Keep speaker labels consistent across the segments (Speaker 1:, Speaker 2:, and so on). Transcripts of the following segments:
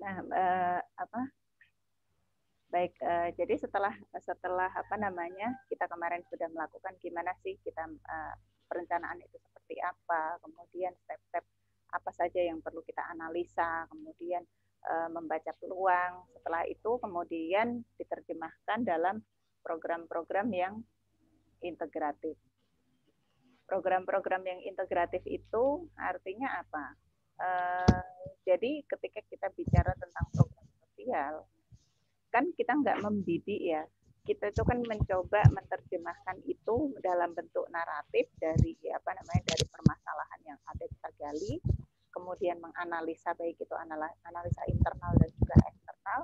Speaker 1: Nah, apa? Baik, jadi setelah apa namanya kita kemarin sudah melakukan gimana sih kita perencanaan itu seperti apa, kemudian step-step apa saja yang perlu kita analisa, kemudian membaca peluang. Setelah itu kemudian diterjemahkan dalam program-program yang integratif. Program-program yang integratif itu artinya apa? Jadi ketika kita bicara tentang program sosial, kan kita nggak membidik ya, kita itu kan mencoba menerjemahkan itu dalam bentuk naratif dari apa namanya dari permasalahan yang ada kita gali, kemudian menganalisa baik itu analisa internal dan juga eksternal,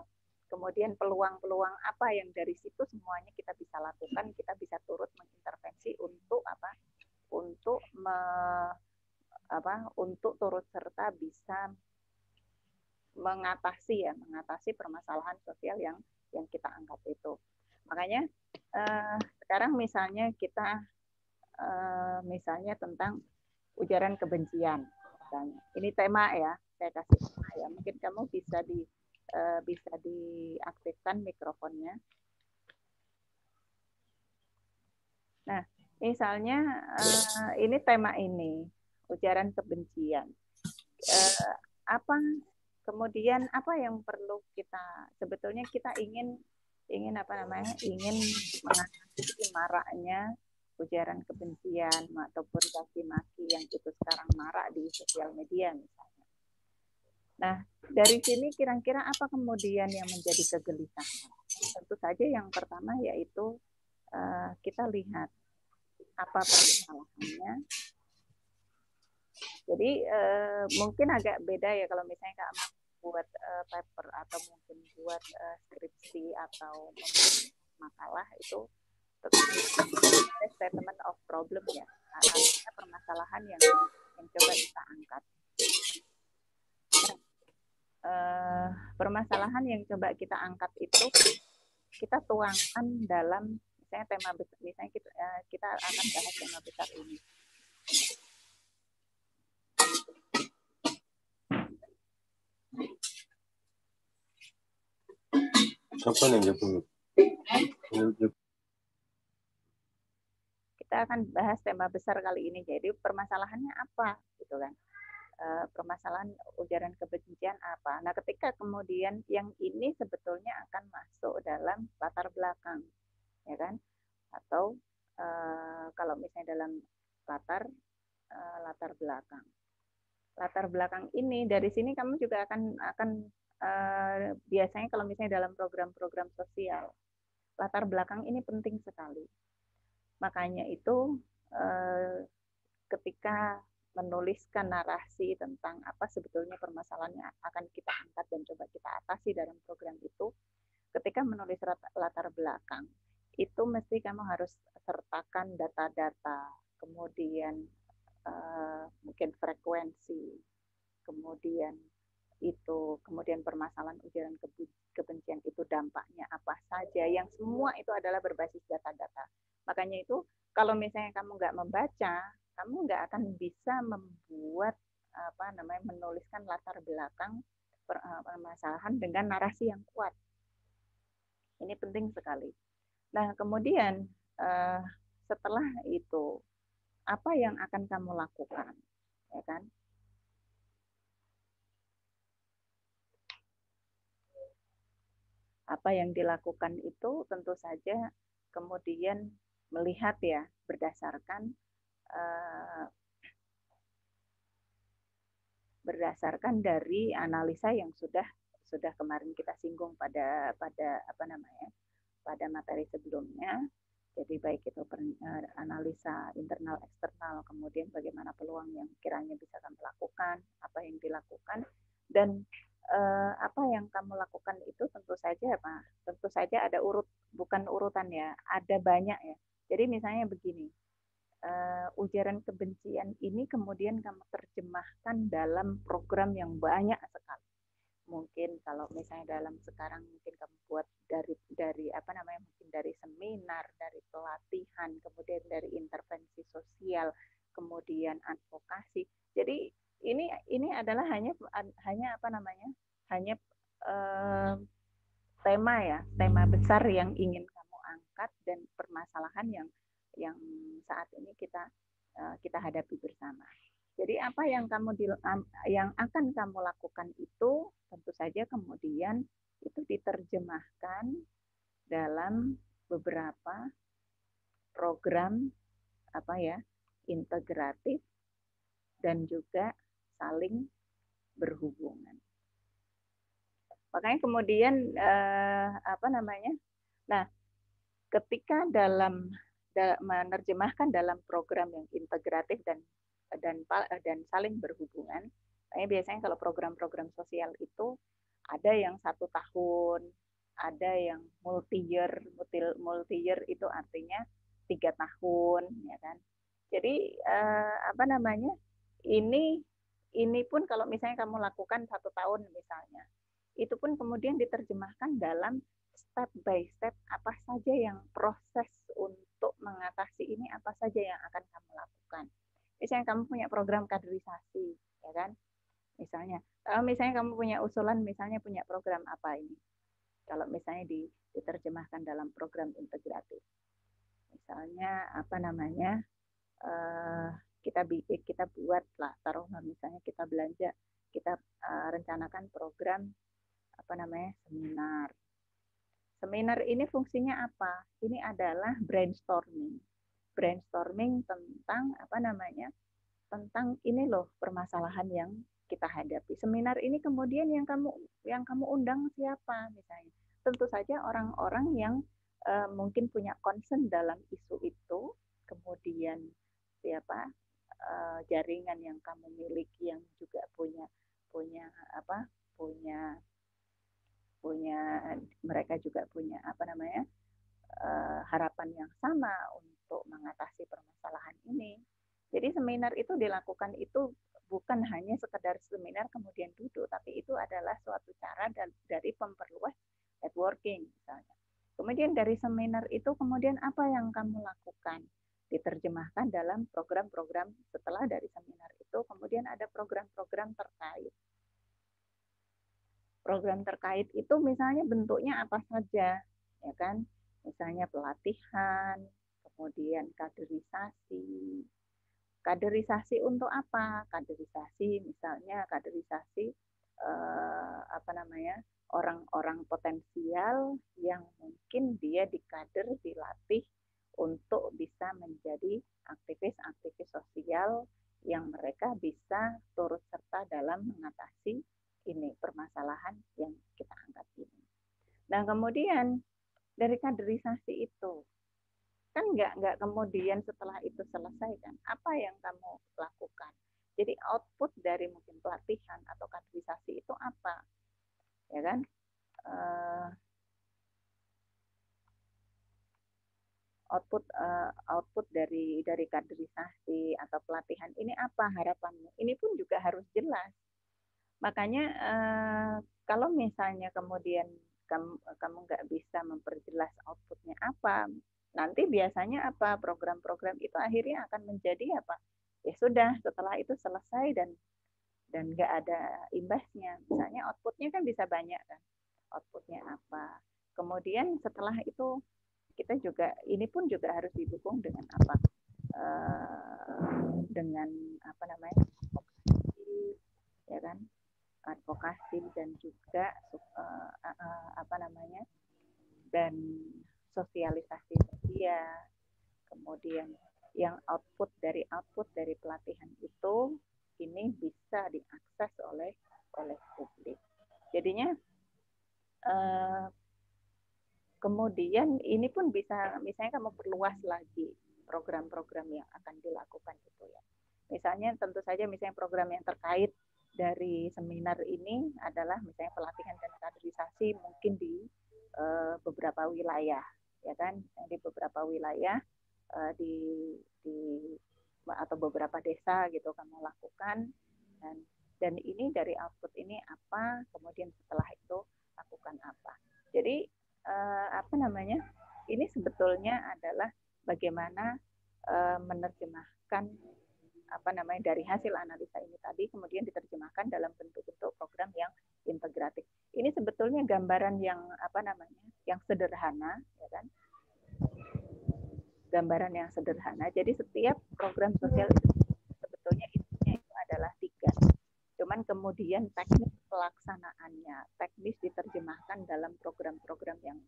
Speaker 1: kemudian peluang-peluang apa yang dari situ semuanya kita bisa lakukan, kita bisa turut mengintervensi untuk apa, untuk untuk turut serta bisa mengatasi permasalahan sosial yang kita angkat itu. Makanya sekarang misalnya kita misalnya tentang ujaran kebencian. Misalnya. Ini tema ya, saya kasih tema ya. Mungkin kamu bisa diaktifkan mikrofonnya. Nah, misalnya ini tema ini, ujaran kebencian. Apa kemudian apa yang perlu kita sebetulnya kita ingin mengatasi maraknya ujaran kebencian ataupun caci maki yang itu sekarang marak di sosial media misalnya. Nah, dari sini kira-kira apa kemudian yang menjadi kegelisahan? Tentu saja yang pertama yaitu kita lihat apa permasalahannya. Jadi mungkin agak beda ya kalau misalnya kamu buat paper atau mungkin buat skripsi atau makalah itu statement of problem ya, artinya permasalahan yang coba kita angkat. Permasalahan yang coba kita angkat itu kita tuangkan dalam misalnya tema besar, misalnya kita akan bahas tema besar ini. Kita akan bahas tema besar kali ini. Jadi permasalahannya apa, gitu kan? Permasalahan ujaran kebencian apa? Nah, ketika kemudian yang ini sebetulnya akan masuk dalam latar belakang, ya kan? Atau kalau misalnya dalam latar belakang. Latar belakang ini dari sini kamu juga akan biasanya kalau misalnya dalam program-program sosial, latar belakang ini penting sekali. Makanya itu ketika menuliskan narasi tentang apa sebetulnya permasalahannya akan kita angkat dan coba kita atasi dalam program itu, ketika menulis latar belakang, itu mesti kamu harus sertakan data-data, kemudian mungkin frekuensi, kemudian permasalahan ujaran kebencian itu dampaknya apa saja, yang semua itu adalah berbasis data-data. Makanya itu kalau misalnya kamu nggak membaca, kamu nggak akan bisa membuat menuliskan latar belakang permasalahan dengan narasi yang kuat. Ini penting sekali. Nah, kemudian setelah itu apa yang akan kamu lakukan, ya kan? Apa yang dilakukan itu tentu saja kemudian melihat ya berdasarkan dari analisa yang sudah kemarin kita singgung pada pada materi sebelumnya. Jadi baik itu analisa internal eksternal, kemudian bagaimana peluang yang kiranya bisa kami lakukan, apa yang dilakukan, dan apa yang kamu lakukan itu tentu saja ada bukan urutan ya, ada banyak ya. Jadi misalnya begini, ujaran kebencian ini kemudian kamu terjemahkan dalam program yang banyak sekali. Mungkin kalau misalnya dalam sekarang mungkin kamu buat dari mungkin dari seminar, dari pelatihan, kemudian dari intervensi sosial, kemudian advokasi. Jadi ini adalah hanya eh, tema besar yang ingin kamu angkat dan permasalahan yang saat ini kita hadapi bersama. Jadi apa yang akan kamu lakukan itu tentu saja kemudian itu diterjemahkan dalam beberapa program integratif dan juga saling berhubungan. Makanya kemudian nah ketika dalam menerjemahkan dalam program yang integratif dan saling berhubungan, biasanya kalau program-program sosial itu ada yang 1 tahun, ada yang multi year itu artinya 3 tahun, ya kan. Jadi ini pun kalau misalnya kamu lakukan 1 tahun misalnya, itu pun kemudian diterjemahkan dalam step by step apa saja yang proses untuk mengatasi ini, apa saja yang akan kamu lakukan. Misalnya kamu punya program kaderisasi, ya kan? Kalau misalnya kamu punya usulan, misalnya punya program apa ini? Kalau misalnya diterjemahkan dalam program integratif, misalnya kita buat lah, taruhlah misalnya kita belanja, kita rencanakan program seminar. Seminar ini fungsinya apa? Ini adalah brainstorming tentang tentang ini loh permasalahan yang kita hadapi. Seminar ini kemudian yang kamu undang siapa misalnya? Tentu saja orang-orang yang mungkin punya concern dalam isu itu, kemudian siapa jaringan yang kamu miliki yang juga punya punya punya punya mereka juga punya harapan yang sama untuk mengatasi permasalahan ini. Jadi seminar itu dilakukan itu bukan hanya sekedar seminar kemudian duduk, tapi itu adalah suatu cara dari memperluas networking misalnya. Kemudian dari seminar itu kemudian apa yang kamu lakukan? Diterjemahkan dalam program-program setelah dari seminar itu, kemudian ada program-program terkait. Program terkait itu misalnya bentuknya apa saja, ya kan? Misalnya pelatihan, kemudian kaderisasi. Kaderisasi untuk apa? Kaderisasi misalnya orang-orang potensial yang mungkin dia dikader, dilatih untuk bisa menjadi aktivis-aktivis sosial yang mereka bisa turut serta dalam mengatasi ini permasalahan yang kita angkat ini. Nah kemudian dari kaderisasi itu kan nggak kemudian setelah itu selesai kan, apa yang kamu lakukan? Jadi output dari mungkin pelatihan atau kaderisasi itu apa, ya kan? Output dari kaderisasi atau pelatihan ini apa harapanmu? Ini pun juga harus jelas. Makanya kalau misalnya kemudian kamu nggak bisa memperjelas outputnya apa, nanti biasanya apa program-program itu akhirnya akan menjadi apa? Ya sudah, setelah itu selesai dan nggak ada imbasnya. Misalnya outputnya kan bisa banyak kan, outputnya apa. Kemudian setelah itu kita juga ini pun juga harus didukung dengan apa? Dengan ya kan? Advokasi dan juga dan sosialisasi media. Kemudian yang output dari pelatihan itu ini bisa diakses oleh publik. Jadinya kemudian ini pun bisa misalnya kamu perluas lagi program-program yang akan dilakukan itu ya. Misalnya tentu saja misalnya program yang terkait dari seminar ini adalah misalnya pelatihan dan kaderisasi mungkin di beberapa wilayah, ya kan? Di beberapa wilayah di atau beberapa desa gitu kamu lakukan dan ini dari output ini apa, kemudian setelah itu lakukan apa. Jadi ini sebetulnya adalah bagaimana menerjemahkan dari hasil analisa ini tadi kemudian diterjemahkan dalam bentuk-bentuk program yang integratif. Ini sebetulnya gambaran yang apa namanya, yang sederhana, ya kan? Gambaran yang sederhana. Jadi setiap program sosial itu sebetulnya intinya itu adalah 3. Cuman kemudian teknis pelaksanaannya, teknis diterjemahkan dalam program-program yang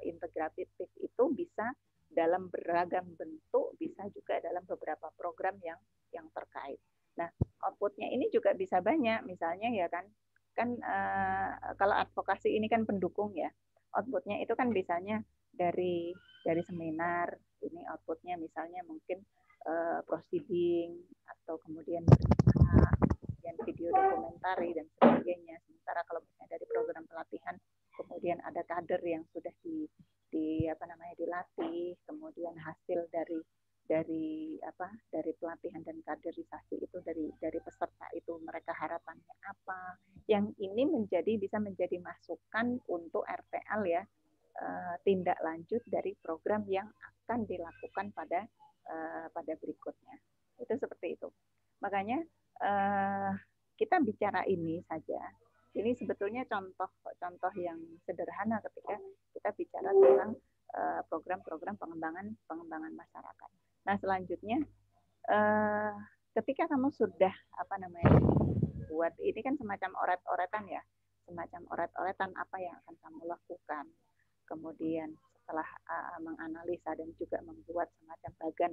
Speaker 1: integratif itu bisa dalam beragam bentuk, bisa juga dalam beberapa program yang terkait. Nah, outputnya ini juga bisa banyak, misalnya ya kan kalau advokasi ini kan pendukung ya, outputnya itu kan bisanya dari seminar, ini outputnya misalnya mungkin proceeding atau kemudian berita, kemudian video dokumentari dan sebagainya. Sementara kalau misalnya dari program pelatihan, kemudian ada kader yang sudah dilatih, kemudian hasil dari pelatihan dan kaderisasi itu dari peserta itu mereka harapannya apa. Yang ini bisa menjadi masukan untuk RPL ya, tindak lanjut dari program yang akan dilakukan pada berikutnya. Itu seperti itu. Makanya kita bicara ini saja. Ini sebetulnya contoh yang sederhana ketika kita bicara tentang program-program pengembangan masyarakat. Nah, selanjutnya ketika kamu sudah buat ini kan semacam oret-oretan ya, semacam oret-oretan apa yang akan kamu lakukan. Kemudian setelah menganalisa dan juga membuat semacam bagan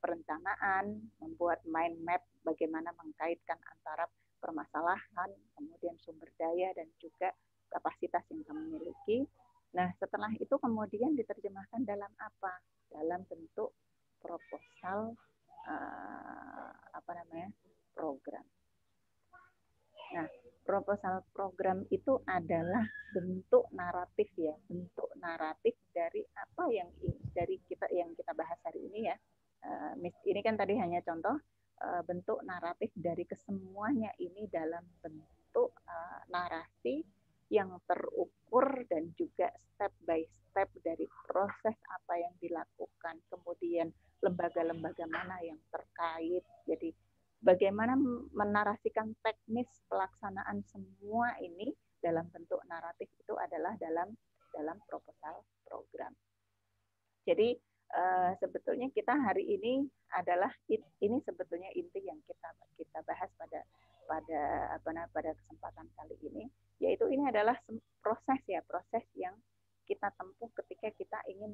Speaker 1: perencanaan, membuat mind map bagaimana mengkaitkan antara permasalahan, kemudian sumber daya dan juga kapasitas yang kamu miliki. Nah, setelah itu kemudian diterjemahkan dalam apa? Dalam bentuk proposal program. Nah, proposal program itu adalah bentuk naratif ya, bentuk naratif dari apa yang kita bahas hari ini ya. Ini kan tadi hanya contoh bentuk naratif dari kesemuanya ini dalam bentuk narasi yang terukur dan juga step by step dari proses apa yang dilakukan, kemudian lembaga-lembaga mana yang terkait. Jadi bagaimana menarasikan teknis pelaksanaan semua ini dalam bentuk naratif itu adalah dalam proposal program. Jadi sebetulnya kita hari ini adalah ini sebetulnya inti yang kita bahas pada kesempatan kali ini, yaitu ini adalah proses yang kita tempuh ketika kita ingin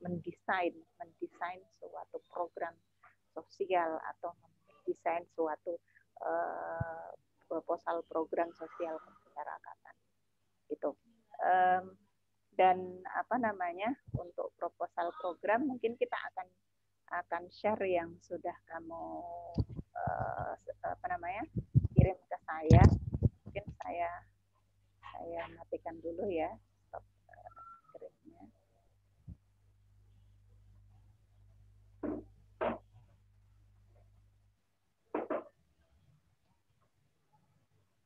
Speaker 1: mendesain suatu program sosial atau mendesain suatu proposal program sosial kemasyarakatan. Itu. Dan untuk proposal program mungkin kita akan share yang sudah kamu kirim ke saya. Mungkin saya matikan dulu ya stop kirimnya.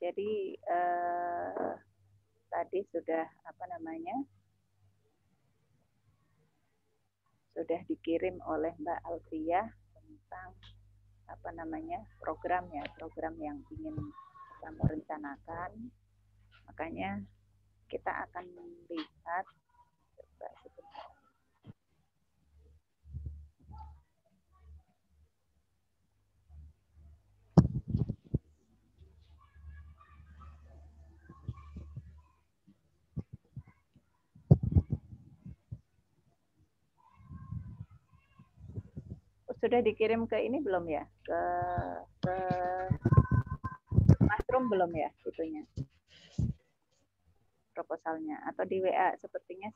Speaker 1: Jadi tadi sudah sudah dikirim oleh Mbak Alfia tentang program yang ingin kamu rencanakan. Makanya kita akan melihat sudah dikirim ke ini belum ya? Ke Classroom belum ya itunya? Proposalnya atau di WA sepertinya